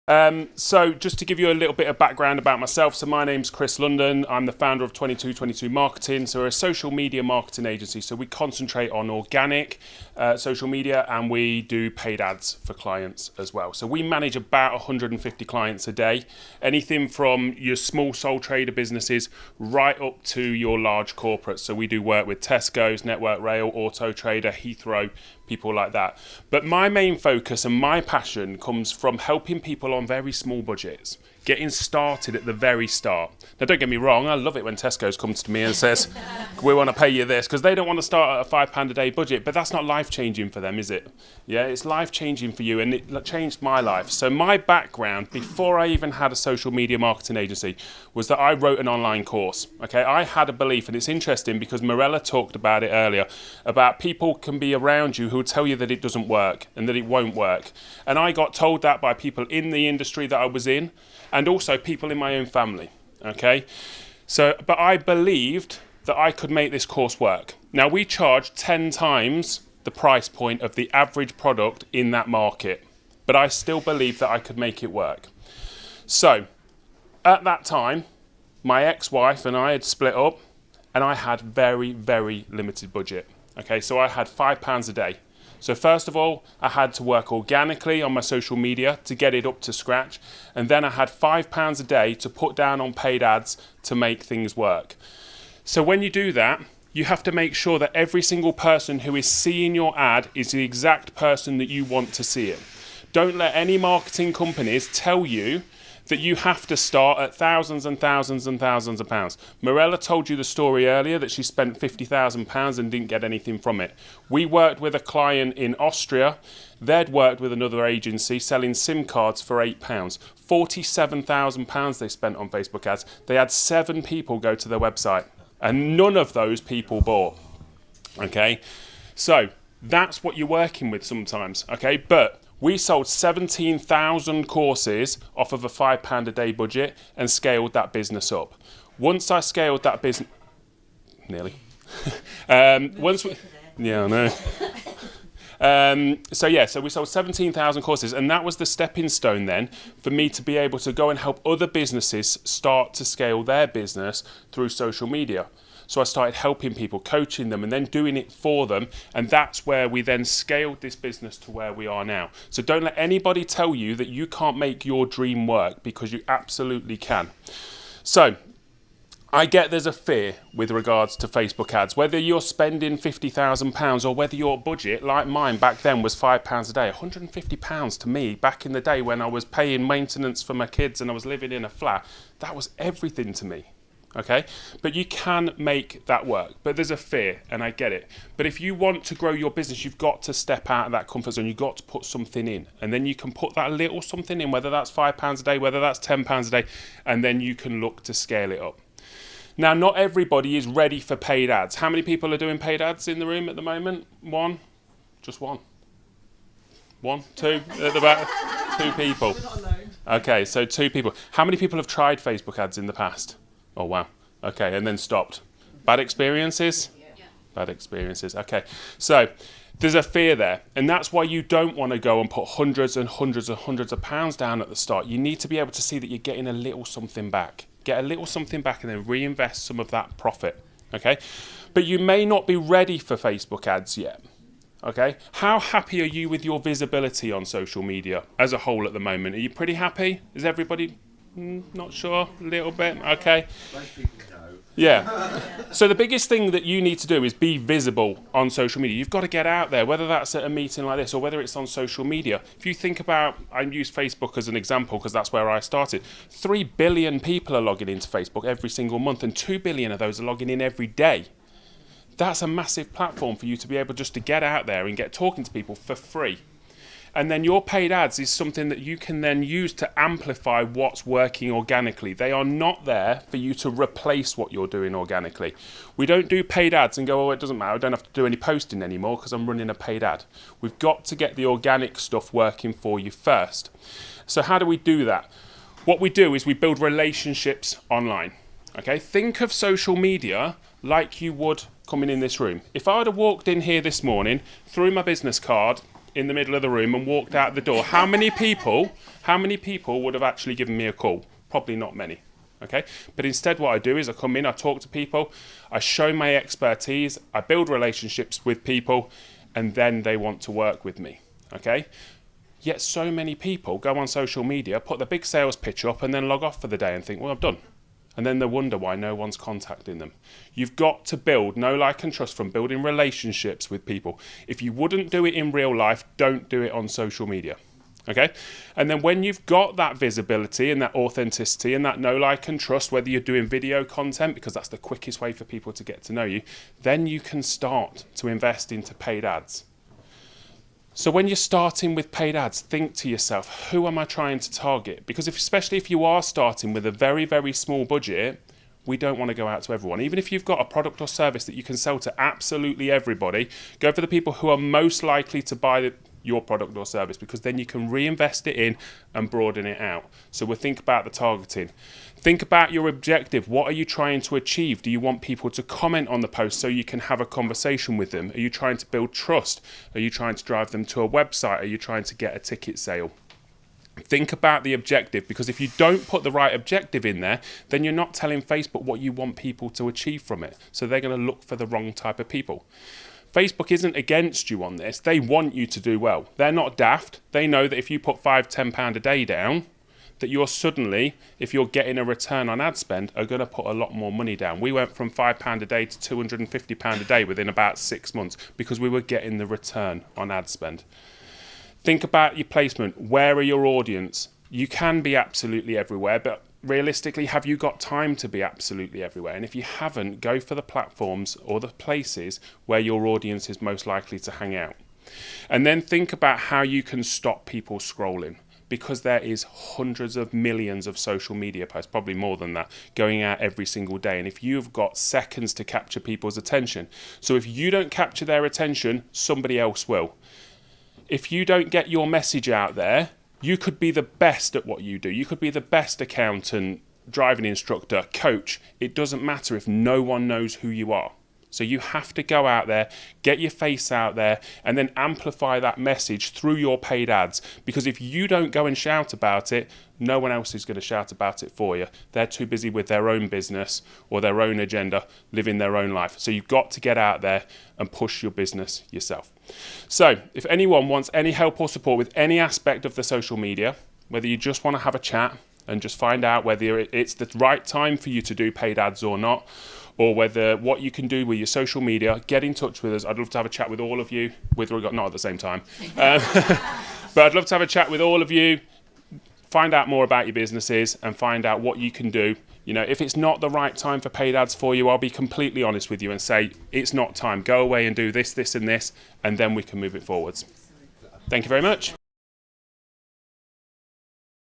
So just to give you a little bit of background about myself, so my name's Chris London. I'm the founder of 2222 Marketing. So we're a social media marketing agency. So we concentrate on organic social media, and we do paid ads for clients as well. So we manage about 150 clients a day, anything from your small sole trader businesses right up to your large corporates. So we do work with Tesco's, Network Rail, Auto Trader, Heathrow, people like that. But my main focus and my passion comes from helping people on very small budgets, getting started at the very start. Now, don't get me wrong, I love it when Tesco's comes to me and says, we want to pay you this, because they don't want to start at a £5 a day budget, but that's not life-changing for them, is it? Yeah, it's life-changing for you, and it changed my life. So my background, before I even had a social media marketing agency, was that I wrote an online course. Okay, I had a belief, and it's interesting because Morella talked about it earlier, about people can be around you who will tell you that it doesn't work and that it won't work. And I got told that by people in the industry that I was in, and also people in my own family, okay? So, but I believed that I could make this course work. Now, we charge 10 times the price point of the average product in that market, but I still believed that I could make it work. So, at that time, my ex-wife and I had split up, and I had very, very limited budget, okay? So I had £5 a day. So first of all, I had to work organically on my social media to get it up to scratch. And then I had £5 a day to put down on paid ads to make things work. So when you do that, you have to make sure that every single person who is seeing your ad is the exact person that you want to see it. Don't let any marketing companies tell you that you have to start at thousands and thousands and thousands of pounds. Morella told you the story earlier that she spent £50,000 and didn't get anything from it. We worked with a client in Austria. They'd worked with another agency selling SIM cards for £8. £47,000 they spent on Facebook ads. They had 7 people go to their website, and none of those people bought. Okay, so that's what you're working with sometimes. Okay, but we sold 17,000 courses off of a £5 a day budget and scaled that business up. Once I scaled that business, nearly. Yeah, I know. So we sold 17,000 courses, and that was the stepping stone then for me to be able to go and help other businesses start to scale their business through social media. So I started helping people, coaching them, and then doing it for them. And that's where we then scaled this business to where we are now. So don't let anybody tell you that you can't make your dream work, because you absolutely can. So I get there's a fear with regards to Facebook ads, whether you're spending £50,000 or whether your budget, like mine back then, was £5 a day. £150 to me back in the day when I was paying maintenance for my kids and I was living in a flat, that was everything to me. Okay, but you can make that work, but there's a fear, and I get it. But if you want to grow your business, you've got to step out of that comfort zone. You've got to put something in, and then you can put that little something in, whether that's £5 a day, whether that's £10 a day, and then you can look to scale it up. Now, not everybody is ready for paid ads. How many people are doing paid ads in the room at the moment? One? Just one? One? Two? At the back? 2 people. We're not alone. Okay, so 2 people. How many people have tried Facebook ads in the past? Oh, wow. Okay, and then stopped. Bad experiences? Yeah. Bad experiences. Okay, so there's a fear there, and that's why you don't want to go and put hundreds and hundreds and hundreds of pounds down at the start. You need to be able to see that you're getting a little something back. Get a little something back and then reinvest some of that profit, okay? But you may not be ready for Facebook ads yet, okay? How happy are you with your visibility on social media as a whole at the moment? Are you pretty happy? Is everybody... not sure, a little bit, okay. Most people know. Yeah. So the biggest thing that you need to do is be visible on social media. You've got to get out there, whether that's at a meeting like this or whether it's on social media. If you think about, I use Facebook as an example because that's where I started. 3 billion people are logging into Facebook every single month, and 2 billion of those are logging in every day. That's a massive platform for you to be able just to get out there and get talking to people for free. And then your paid ads is something that you can then use to amplify what's working organically. They are not there for you to replace what you're doing organically. We don't do paid ads and go, oh, it doesn't matter, I don't have to do any posting anymore because I'm running a paid ad. We've got to get the organic stuff working for you first. So how do we do that? What we do is we build relationships online. Okay, think of social media like you would coming in this room. If I had walked in here this morning, threw my business card in the middle of the room and walked out the door, how many people would have actually given me a call? Probably not many. Okay, but instead what I do is I come in, I talk to people, I show my expertise, I build relationships with people, and then they want to work with me. Okay, yet so many people go on social media, put the big sales pitch up, and then log off for the day and think, well, I'm done. And then they wonder why no one's contacting them. You've got to build know, like, and trust from building relationships with people. If you wouldn't do it in real life, don't do it on social media. Okay, and then when you've got that visibility and that authenticity and that know, like, and trust, whether you're doing video content, because that's the quickest way for people to get to know you, then you can start to invest into paid ads. So when you're starting with paid ads, think to yourself, who am I trying to target? Because especially if you are starting with a very, very small budget, we don't want to go out to everyone. Even if you've got a product or service that you can sell to absolutely everybody, go for the people who are most likely to buy your product or service, because then you can reinvest it in and broaden it out. So we'll think about the targeting. Think about your objective. What are you trying to achieve? Do you want people to comment on the post so you can have a conversation with them? Are you trying to build trust? Are you trying to drive them to a website? Are you trying to get a ticket sale? Think about the objective, because if you don't put the right objective in there, then you're not telling Facebook what you want people to achieve from it. So they're going to look for the wrong type of people. Facebook isn't against you on this. They want you to do well. They're not daft. They know that if you put £5-10 a day down, that you're suddenly, if you're getting a return on ad spend, are going to put a lot more money down. We went from £5 a day to £250 a day within about 6 months because we were getting the return on ad spend. Think about your placement. Where are your audience? You can be absolutely everywhere, but realistically, have you got time to be absolutely everywhere? And if you haven't, go for the platforms or the places where your audience is most likely to hang out. And then think about how you can stop people scrolling, because there is hundreds of millions of social media posts, probably more than that, going out every single day. And if you've got seconds to capture people's attention, so if you don't capture their attention, somebody else will. If you don't get your message out there, you could be the best at what you do. You could be the best accountant, driving instructor, coach. It doesn't matter if no one knows who you are. So you have to go out there, get your face out there, and then amplify that message through your paid ads. Because if you don't go and shout about it, no one else is going to shout about it for you. They're too busy with their own business or their own agenda, living their own life. So you've got to get out there and push your business yourself. So if anyone wants any help or support with any aspect of the social media, whether you just want to have a chat and just find out whether it's the right time for you to do paid ads or not, or whether what you can do with your social media, get in touch with us. I'd love to have a chat with all of you, not at the same time, but I'd love to have a chat with all of you, find out more about your businesses and find out what you can do. You know, if it's not the right time for paid ads for you, I'll be completely honest with you and say, it's not time. Go away and do this, this, and this, and then we can move it forwards. Thank you very much.